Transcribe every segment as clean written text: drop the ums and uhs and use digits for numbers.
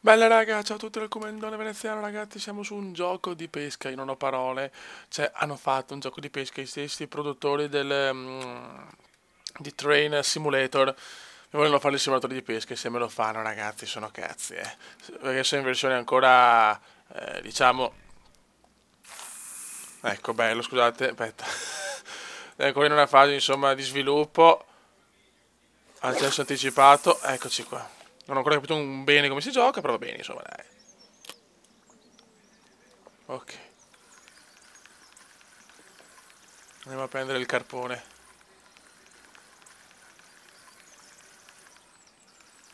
Bella raga, ciao a tutti dal Comendone Veneziano ragazzi, siamo su un gioco di pesca, io non ho parole, cioè hanno fatto un gioco di pesca i stessi produttori di Train Simulator e vogliono fare il simulatore di pesca e se me lo fanno ragazzi sono cazzi, perché sono in versione ancora, diciamo, ecco bello, scusate, aspetta, è ancora in una fase insomma di sviluppo, accesso anticipato, eccoci qua, non ho ancora capito bene come si gioca, però va bene insomma dai, ok. Andiamo a prendere il carpone.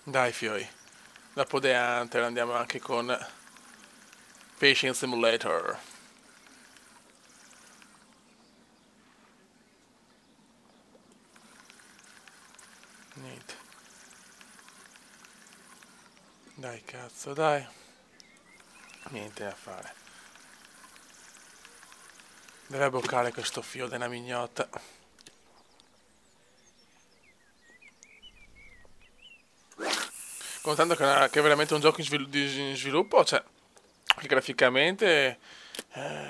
Dai, fioi. Dopo The Hunter andiamo anche con Fishing Simulator. Niente. Dai, cazzo, dai. Niente da fare. Deve bloccare questo fio della mignotta. Contando che è veramente un gioco in sviluppo, cioè, che graficamente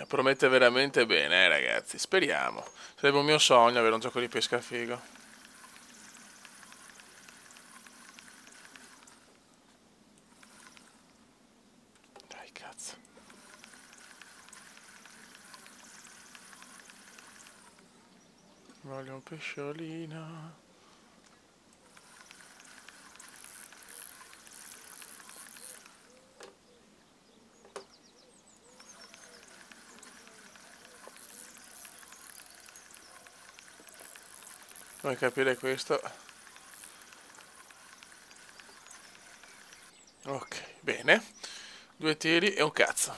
promette veramente bene, ragazzi. Speriamo. Sarebbe un mio sogno avere un gioco di pesca figo. Dai, cazzo. Voglio un pesciolino. Vuoi capire questo? Ok, bene. Due tiri e un cazzo.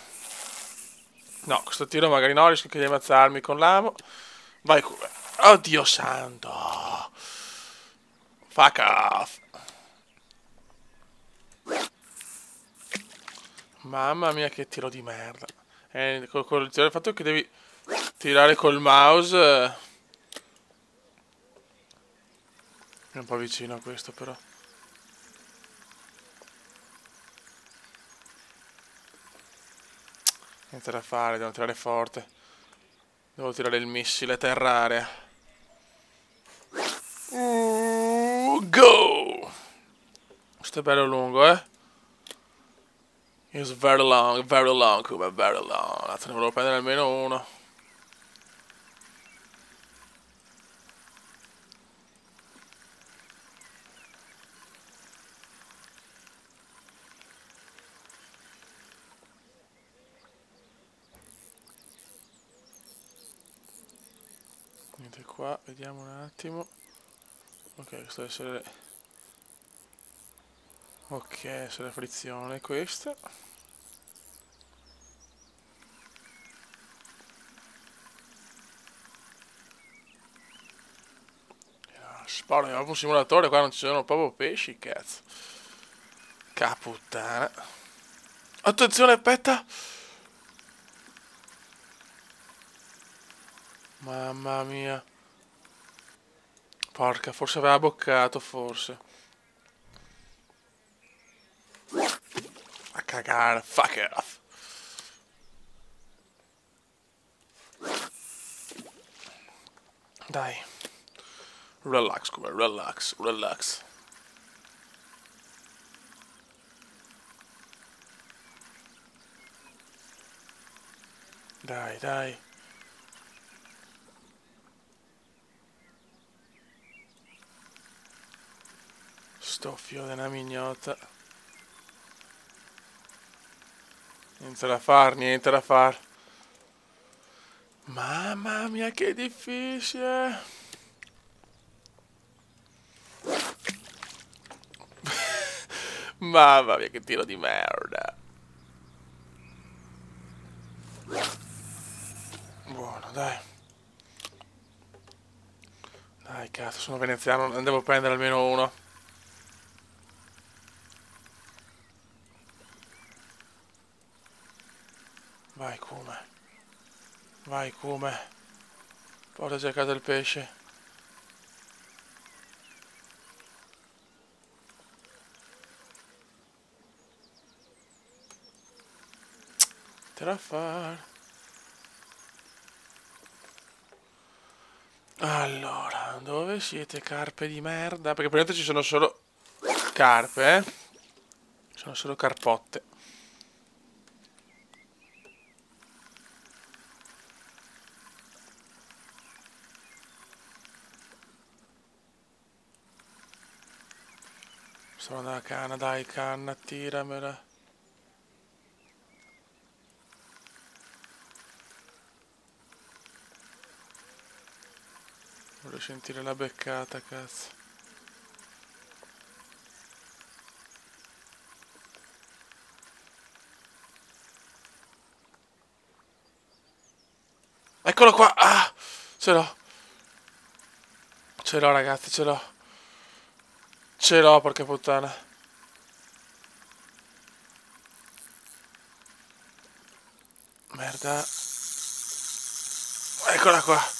No, questo tiro magari no, rischio di ammazzarmi con l'amo. Vai Cooper. Oddio santo. Fuck off. Mamma mia che tiro di merda. Il fatto che devi tirare col mouse è un po' vicino a questo però. Niente da fare, devo tirare forte. Devo tirare il missile terra-area. Go! Questo è bello lungo, eh? It's very long, Cooper, very long. Adesso ne volevo prendere almeno uno. Niente qua, vediamo un attimo. Ok, questo deve essere... Ok, essere frizione questa. Sparo, è proprio un simulatore, qua non ci sono proprio pesci, cazzo. Caputtana. Attenzione, aspetta! Mamma mia. Porca, forse aveva boccato, forse. A cagare, fuck off. Dai. Relax, come, relax, relax. Dai, dai. Sto fio della mignotta. Niente da far, niente da far. Mamma mia, che difficile. Mamma mia, che tiro di merda. Buono, dai. Dai, cazzo, sono veneziano, ne devo prendere almeno uno. Vai, come. Vai, come. Portaci a casa il pesce. niente da fare. Allora, dove siete carpe di merda? Perché praticamente ci sono solo carpe, eh? Ci sono solo carpotte. Sto andando a canna, dai canna, tiramela. Voglio sentire la beccata, cazzo. Eccolo qua! Ah! Ce l'ho! Ce l'ho ragazzi, ce l'ho! Ce l'ho, porca puttana! Merda! Eccola qua!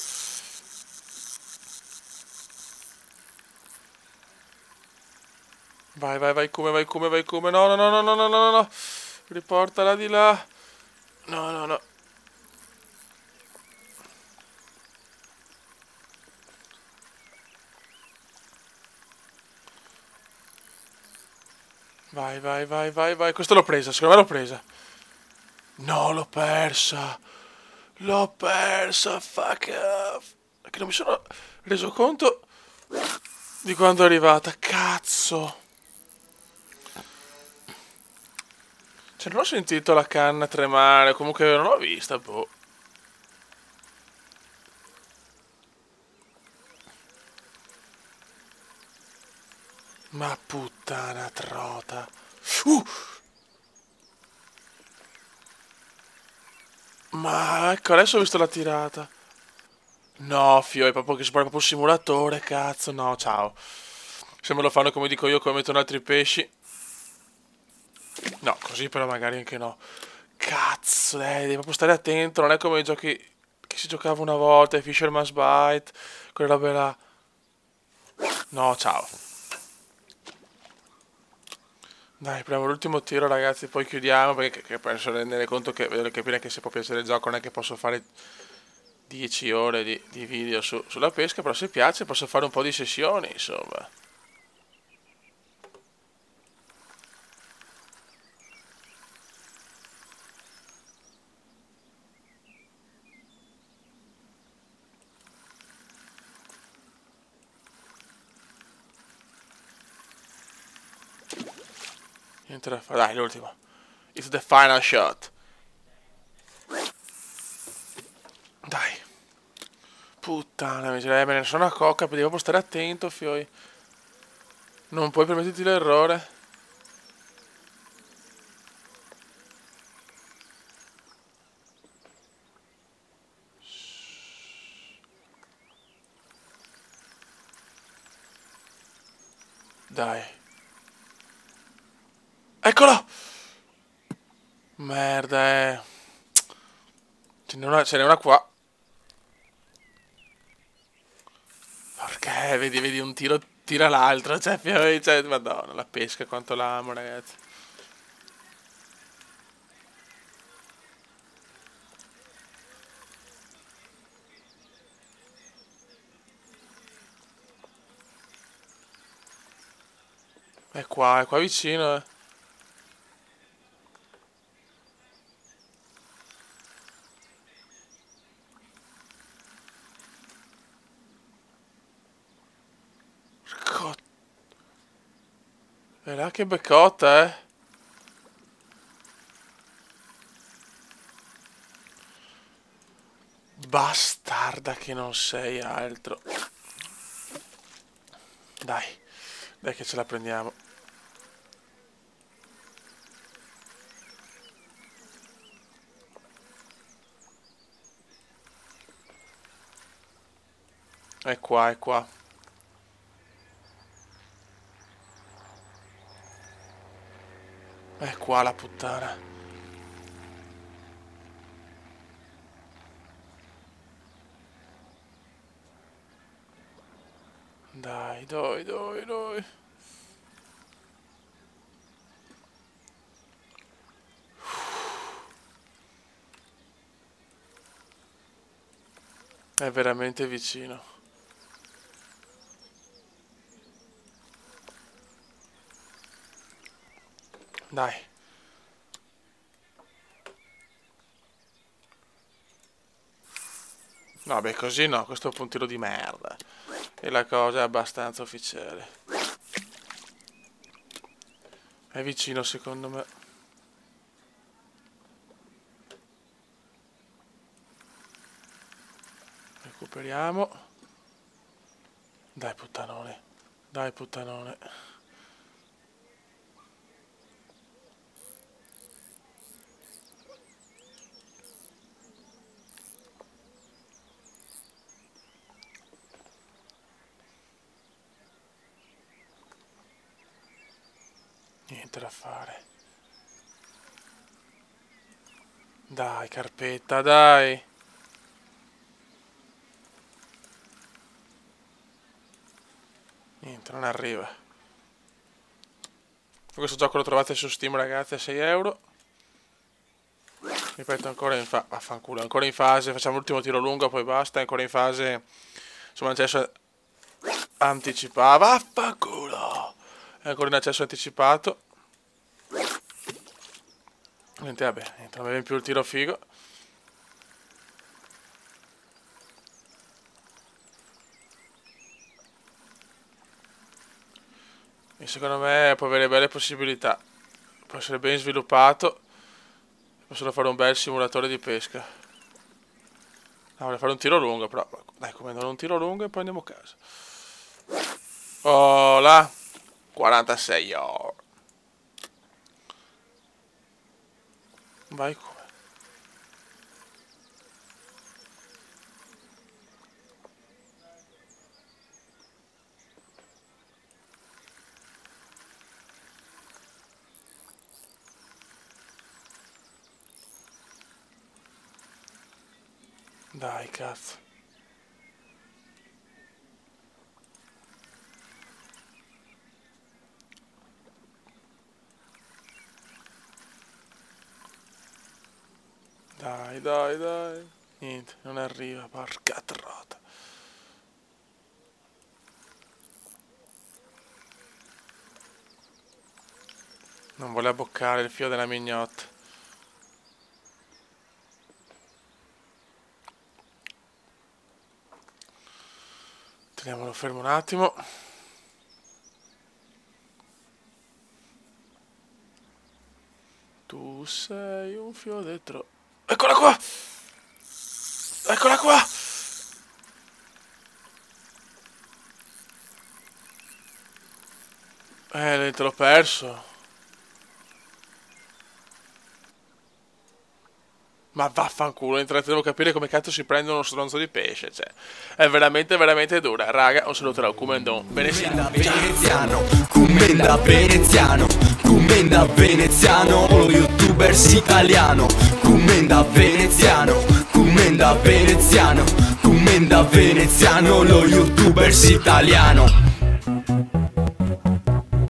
Vai, vai, vai come, vai come, vai come. No, no, no, no, no, no, no, no. Riportala di là. No, no, no. Vai, vai, vai, vai, vai. Questo l'ho presa, secondo me l'ho presa. No, l'ho persa. L'ho persa, fuck off. Perché non mi sono reso conto di quando è arrivata. Cazzo. Cioè, non ho sentito la canna tremare. Comunque non l'ho vista, boh. Ma puttana trota. Uh! Ma ecco, adesso ho visto la tirata. No, fio, è proprio che sembra proprio un simulatore, cazzo. No, ciao. Se me lo fanno come dico io, come mettono altri pesci. No, così però magari anche no. Cazzo, devi proprio stare attento. Non è come i giochi che si giocava una volta, i Fisherman's Bite, quelle robe là. No, ciao. Dai, prendiamo l'ultimo tiro, ragazzi, poi chiudiamo perché penso rendere conto che devo capire che se può piacere il gioco non è che posso fare 10 ore di video sulla pesca, però se piace posso fare un po' di sessioni, insomma. Niente da fare, dai, l'ultimo. It's the final shot. Dai. Puttana miseria, me ne sono a cocca, devo proprio stare attento, fioi. Non puoi permetterti l'errore. Dai. Eccolo! Merda, ce n'è una qua. Perché, vedi un tiro, tira l'altro, cioè, madonna, la pesca quanto l'amo, ragazzi. È qua vicino, eh. Porco- E là che beccotta, eh. Bastarda che non sei altro. Dai, dai che ce la prendiamo. È qua, è qua. È qua la puttana. Dai, dai, dai, dai. È veramente vicino. Dai. No, beh, così no, questo è un puntino di merda. E la cosa è abbastanza ufficiale. È vicino secondo me. Recuperiamo. Dai puttanone. Dai puttanone. Niente da fare. Dai, carpetta, dai. Niente, non arriva. Questo gioco lo trovate su Steam, ragazzi, a 6 euro. Ripeto, ancora in fase. Vaffanculo, ancora in fase. Facciamo l'ultimo tiro lungo, poi basta. Ancora in fase. Insomma, accesso anticipato. Vaffanculo! È ancora in accesso anticipato. Niente, vabbè, niente, non aveva più il tiro figo. E secondo me può avere belle possibilità. Può essere ben sviluppato. Posso fare un bel simulatore di pesca. No, voglio fare un tiro lungo, però. Dai, comando un tiro lungo e poi andiamo a casa. Oh là! 46 ore. Vai come? Dai, cazzo. Dai, dai, dai. Niente, non arriva, porca trota. Non vuole abboccare il filo della mignotta. Teniamolo fermo un attimo. Tu sei un filo dentro. Eccola qua! Eccola qua! Te l'ho perso. Ma vaffanculo, devo capire come cazzo si prende uno stronzo di pesce, cioè. È veramente, veramente dura. Raga, un saluto da Kumendon veneziano. Commenda veneziano, commenda veneziano, lo youtubers italiano. Commenda veneziano, commenda veneziano, commenda veneziano, lo youtubers italiano.